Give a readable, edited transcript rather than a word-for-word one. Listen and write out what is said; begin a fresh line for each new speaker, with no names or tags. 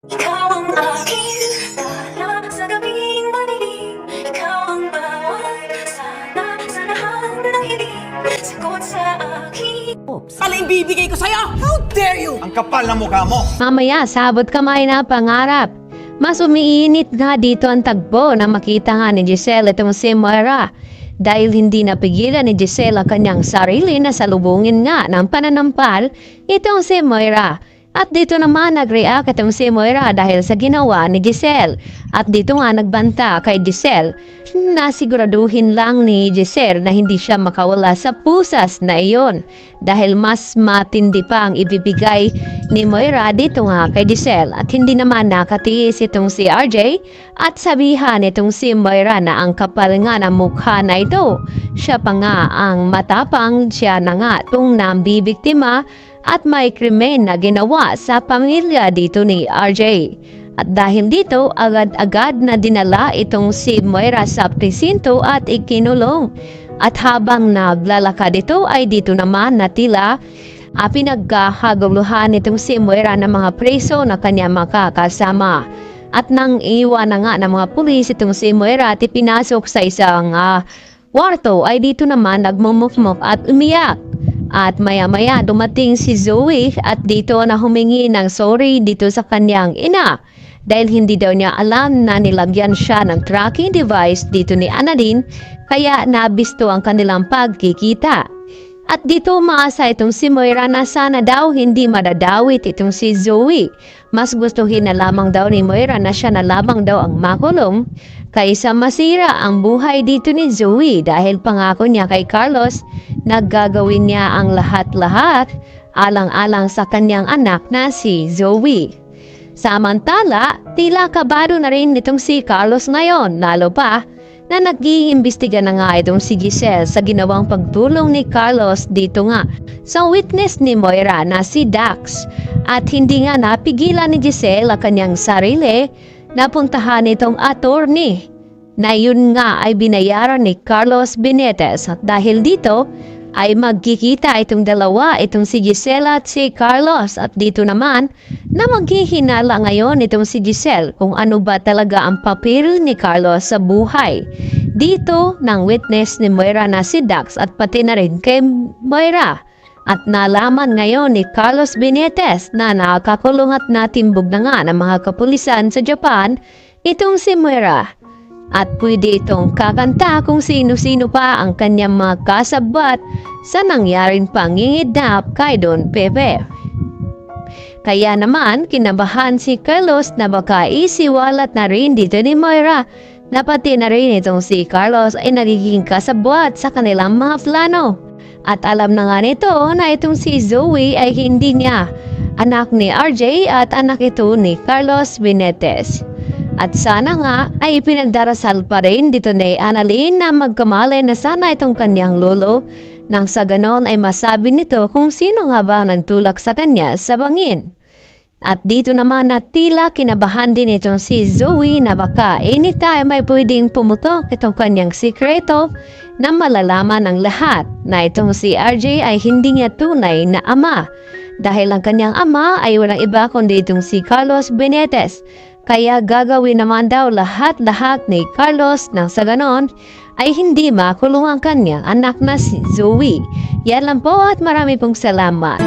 Ikaw ang aking tala sa gabing madilim. Ikaw ang bawat sana sa lahat ng hiling. Sagot sa aking
Pala ibibigay ko sa'yo! How dare you!
Ang kapal na mukha mo!
Mamaya, sabot kamay na pangarap. Mas umiinit nga dito ang tagpo na makita nga ni Giselle itong si Moira. Dahil hindi napigilan ni Giselle ang kanyang sarili na salubungin nga ng pananampal itong si Moira. At dito naman nag-react itong si Moira dahil sa ginawa ni Giselle. At dito nga nagbanta kay Giselle na siguraduhin lang ni Giselle na hindi siya makawala sa pusas na iyon. Dahil mas matindi pa ang ibibigay ni Moira dito nga kay Giselle. At hindi naman nakatiis itong si RJ at sabihan itong si Moira na ang kapal nga ng mukha na ito. Siya pa nga ang matapang, siya na nga itong nambibiktima at may krimen na ginawa sa pamilya dito ni RJ. At dahil dito, agad-agad na dinala itong si Moira sa presinto at ikinulong. At habang naglalakad ito ay dito naman na tila pinagkahaguluhan itong si Moira ng mga preso na kanya makakasama. At nang iwan na nga ng mga pulis itong si Moira at ipinasok sa isang kwarto ay dito naman nagmumukmok at umiyak. At maya-maya dumating si Zoe at dito na humingi ng sorry dito sa kanyang ina. Dahil hindi daw niya alam na nilagyan siya ng tracking device dito ni Annalyn, kaya nabisto ang kanilang pagkikita. At dito umaasa itong si Moira na sana daw hindi madadawit itong si Zoe. Mas gustuhin na lamang daw ni Moira na siya na lamang daw ang makulong kaysa masira ang buhay dito ni Zoe dahil pangako niya kay Carlos na gagawin niya ang lahat-lahat alang-alang sa kanyang anak na si Zoe. Samantala, tila kabado na rin itong si Carlos ngayon, lalo pa na nag-iimbestiga na nga itong si Giselle sa ginawang pagtulong ni Carlos dito nga sa witness ni Moira na si Dax. At hindi nga napigilan ni Giselle ang kanyang sarili na puntahan itong attorney na yun nga ay binayaran ni Carlos Benitez. At dahil dito ay magkikita itong dalawa, itong si Giselle at si Carlos. At dito naman na maghihinala ngayon itong si Giselle kung ano ba talaga ang papel ni Carlos sa buhay dito ng witness ni Moira na si Dax at pati na rin kay Moira. At nalaman ngayon ni Carlos Benitez na nakakulong at natimbog na nga ng mga kapulisan sa Japan itong si Moira. At pwede itong kakanta kung sino-sino pa ang kanyang mga kasabat sa nangyaring pangingidnap kay Don Pepe. Kaya naman, kinabahan si Carlos na baka isiwalat na rin dito ni Moira na pati na rin itong si Carlos ay nagiging kasabwat sa kanilang mga plano. At alam na nga nito na itong si Zoe ay hindi niya anak ni RJ at anak ito ni Carlos Benitez. At sana nga ay pinagdarasal pa rin dito ni Annalyn na magkamali na sana itong kanyang lolo nang sa ganon ay masabi nito kung sino nga ba nagtulak sa kanya sa bangin. At dito naman na tila kinabahan din itong si Zoe na baka anytime ay pwedeng pumutok itong kanyang sikreto na malalaman ng lahat na itong si RJ ay hindi niya tunay na ama. Dahil ang kanyang ama ay walang iba kundi itong si Carlos Benitez. Kaya gagawin naman daw lahat-lahat ni Carlos nang sa ganon ay hindi makulong ang kanyang anak na si Zoe. Yan lang po at marami pong salamat.